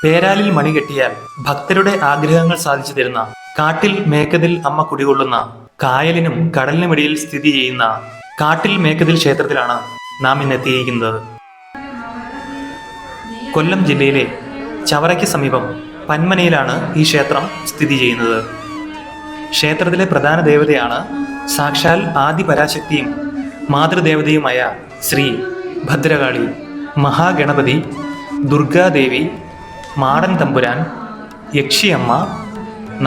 പേരാലിൽ മണി കെട്ടിയാൽ ഭക്തരുടെ ആഗ്രഹങ്ങൾ സാധിച്ചു തരുന്ന കാട്ടിൽ മേക്കതിൽ അമ്മ കുടികൊള്ളുന്ന കായലിനും കടലിനുമിടയിൽ സ്ഥിതി ചെയ്യുന്ന കാട്ടിൽ മേക്കതിൽ ക്ഷേത്രത്തിലാണ് നാം ഇന്ന് എത്തിയിരിക്കുന്നത്. കൊല്ലം ജില്ലയിലെ ചവറയ്ക്ക് സമീപം പന്മനയിലാണ് ഈ ക്ഷേത്രം സ്ഥിതി ചെയ്യുന്നത്. ക്ഷേത്രത്തിലെ പ്രധാന ദേവതയാണ് സാക്ഷാൽ ആദിപരാശക്തിയും മാതൃദേവതയുമായ ശ്രീ ഭദ്രകാളി, മഹാഗണപതി, ദുർഗാദേവി, മാടൻ തമ്പുരാൻ, യക്ഷിയമ്മ,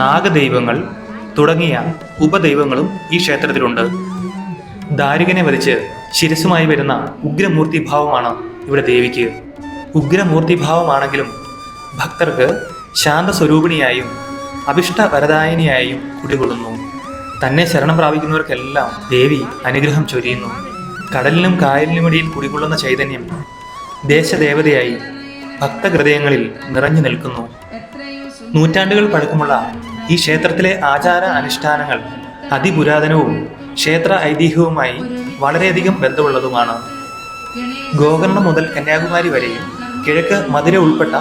നാഗദൈവങ്ങൾ തുടങ്ങിയ ഉപദൈവങ്ങളും ഈ ക്ഷേത്രത്തിലുണ്ട്. ദാരികനെ വധിച്ച് ശിരസുമായി വരുന്ന ഉഗ്രമൂർത്തിഭാവമാണ് ഇവിടെ ദേവിക്ക്. ഉഗ്രമൂർത്തിഭാവമാണെങ്കിലും ഭക്തർക്ക് ശാന്തസ്വരൂപിണിയായും അഭിഷ്ടവരദായിനിയായും കുടികൊള്ളുന്നു. തന്നെ ശരണം പ്രാപിക്കുന്നവർക്കെല്ലാം ദേവി അനുഗ്രഹം ചൊരിയുന്നു. കടലിനും കായലിനുമിടയിൽ കുടികൊള്ളുന്ന ചൈതന്യം ദേശദേവതയായി ഭക്തഹൃദയങ്ങളിൽ നിറഞ്ഞു നിൽക്കുന്നു. നൂറ്റാണ്ടുകൾ പഴക്കമുള്ള ഈ ക്ഷേത്രത്തിലെ ആചാര അനുഷ്ഠാനങ്ങൾ അതിപുരാതനവും ക്ഷേത്ര ഐതിഹ്യവുമായി വളരെയധികം ബന്ധമുള്ളതുമാണ്. ഗോകർണം മുതൽ കന്യാകുമാരി വരെയും കിഴക്ക് മധുര ഉൾപ്പെട്ട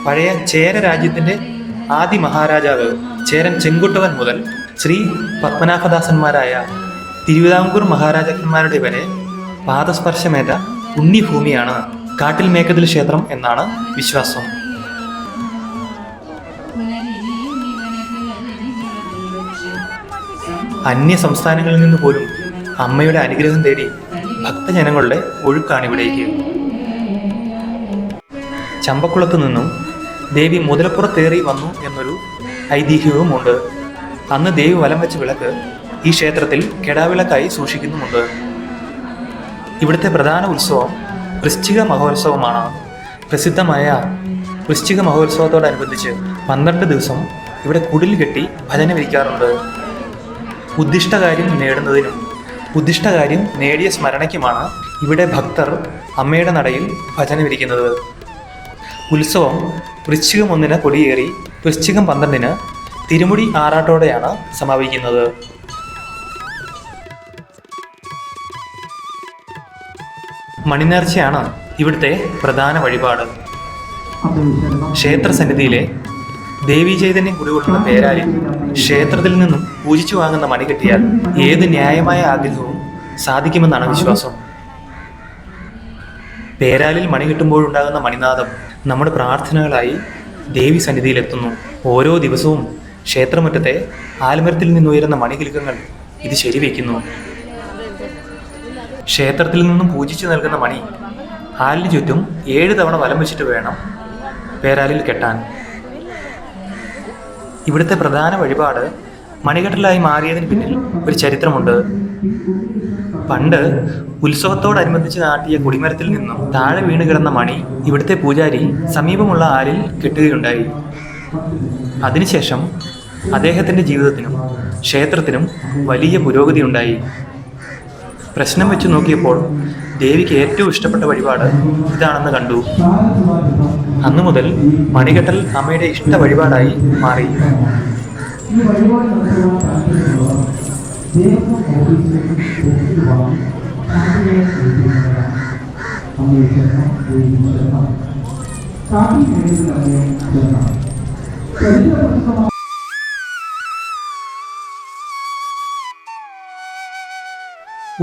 പഴയ ചേര രാജ്യത്തിൻ്റെ ആദി മഹാരാജാവ് ചേരൻ ചെങ്കുട്ടുവൻ മുതൽ ശ്രീ പത്മനാഭദാസന്മാരായ തിരുവിതാംകൂർ മഹാരാജാക്കന്മാരുടെ വരെ പാദസ്പർശമേറ്റ പുണ്യഭൂമിയാണ് കാട്ടിൽ മേക്കതിൽ ക്ഷേത്രം എന്നാണ് വിശ്വാസം. അന്യ സംസ്ഥാനങ്ങളിൽ നിന്ന് പോലും അമ്മയുടെ അനുഗ്രഹം തേടി ഭക്തജനങ്ങളുടെ ഒഴുക്കാണിവിടേക്ക്. ചമ്പക്കുളത്ത് നിന്നും ദേവി മുതലപ്പുറത്തേറി വന്നു എന്നൊരു ഐതിഹ്യവുമുണ്ട്. അന്ന് ദേവി വലം വെച്ച വിളക്ക് ഈ ക്ഷേത്രത്തിൽ കെടാവിളക്കായി സൂക്ഷിക്കുന്നുമുണ്ട്. ഇവിടുത്തെ പ്രധാന ഉത്സവം വൃശ്ചിക മഹോത്സവമാണ്. പ്രസിദ്ധമായ വൃശ്ചിക മഹോത്സവത്തോടനുബന്ധിച്ച് 12 ദിവസം ഇവിടെ കുടിൽ കെട്ടി ഭജന വിരിക്കാറുണ്ട്. ഉദ്ദിഷ്ടകാര്യം നേടുന്നതിനും ഉദ്ദിഷ്ടകാര്യം നേടിയ സ്മരണയ്ക്കുമാണ് ഇവിടെ ഭക്തർ അമ്മയുടെ നടയിൽ ഭജന വിരിക്കുന്നത്. ഉത്സവം വൃശ്ചികം 1 കൊടിയേറി വൃശ്ചികം 12 തിരുമുടി ആറാട്ടോടെയാണ് സമാപിക്കുന്നത്. മണിനേർച്ചയാണ് ഇവിടുത്തെ പ്രധാന വഴിപാട്. ക്ഷേത്രസന്നിധിയിലെ ദേവീ ചൈതന്യം കുടികൊള്ളുന്ന പേരാലിൽ ക്ഷേത്രത്തിൽ നിന്നും പൂജിച്ചു വാങ്ങുന്ന മണി കെട്ടിയാൽ ഏത് ന്യായമായ ആഗ്രഹവും സാധിക്കുമെന്നാണ് വിശ്വാസം. പേരാലിൽ മണി കെട്ടുമ്പോഴുണ്ടാകുന്ന മണിനാദം നമ്മുടെ പ്രാർത്ഥനകളായി ദേവി സന്നിധിയിലെത്തുന്നു. ഓരോ ദിവസവും ക്ഷേത്രമുറ്റത്തെ ആൽമരത്തിൽ നിന്നുയരുന്ന മണികിലുക്കങ്ങൾ ഇത് ശരിവയ്ക്കുന്നു. ക്ഷേത്രത്തിൽ നിന്നും പൂജിച്ചു നൽകുന്ന മണി ആലിന് ചുറ്റും 7 തവണ വലം വെച്ചിട്ട് വേണം പേരാലിൽ കെട്ടാൻ. ഇവിടുത്തെ പ്രധാന വഴിപാട് മണികെട്ടലായി മാറിയതിന് പിന്നിൽ ഒരു ചരിത്രമുണ്ട്. പണ്ട് ഉത്സവത്തോടനുബന്ധിച്ച് നാട്ടിയ കൊടിമരത്തിൽ നിന്നും താഴെ വീണ് കിടന്ന മണി ഇവിടുത്തെ പൂജാരി സമീപമുള്ള ആലിൽ കെട്ടുകയുണ്ടായി. അതിനുശേഷം അദ്ദേഹത്തിൻ്റെ ജീവിതത്തിനും ക്ഷേത്രത്തിനും വലിയ പുരോഗതി ഉണ്ടായി. പ്രശ്നം വെച്ച് നോക്കിയപ്പോൾ ദേവിക്ക് ഏറ്റവും ഇഷ്ടപ്പെട്ട വഴിപാട് ഇതാണെന്ന് കണ്ടു. അന്നു മുതൽ മണികെട്ടൽ അമ്മയുടെ ഇഷ്ട വഴിപാടായി മാറി.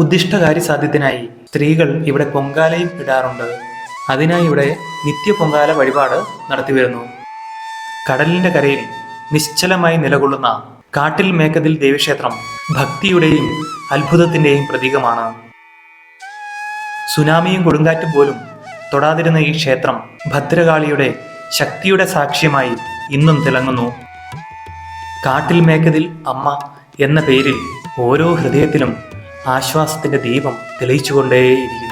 ഉദ്ദിഷ്ടകാര്യസാധ്യത്തിനായി സ്ത്രീകൾ ഇവിടെ പൊങ്കാലയും ഇടാറുണ്ട്. അതിനായി ഇവിടെ നിത്യ പൊങ്കാല വഴിപാട് നടത്തിവരുന്നു. കടലിന്റെ കരയിൽ നിശ്ചലമായി നിലകൊള്ളുന്ന കാട്ടിൽ മേക്കതിൽ ദേവീക്ഷേത്രം ഭക്തിയുടെയും അത്ഭുതത്തിന്റെയും പ്രതീകമാണ്. സുനാമിയും കൊടുങ്കാറ്റും പോലും തൊടാതിരുന്ന ഈ ക്ഷേത്രം ഭദ്രകാളിയുടെ ശക്തിയുടെ സാക്ഷ്യമായി ഇന്നും തിളങ്ങുന്നു. കാട്ടിൽ മേക്കതിൽ അമ്മ എന്ന പേരിൽ ഓരോ ഹൃദയത്തിലും ആശ്വാസത്തിന്റെ ദീപം തെളിയിച്ചുകൊണ്ടേയിരിക്കും.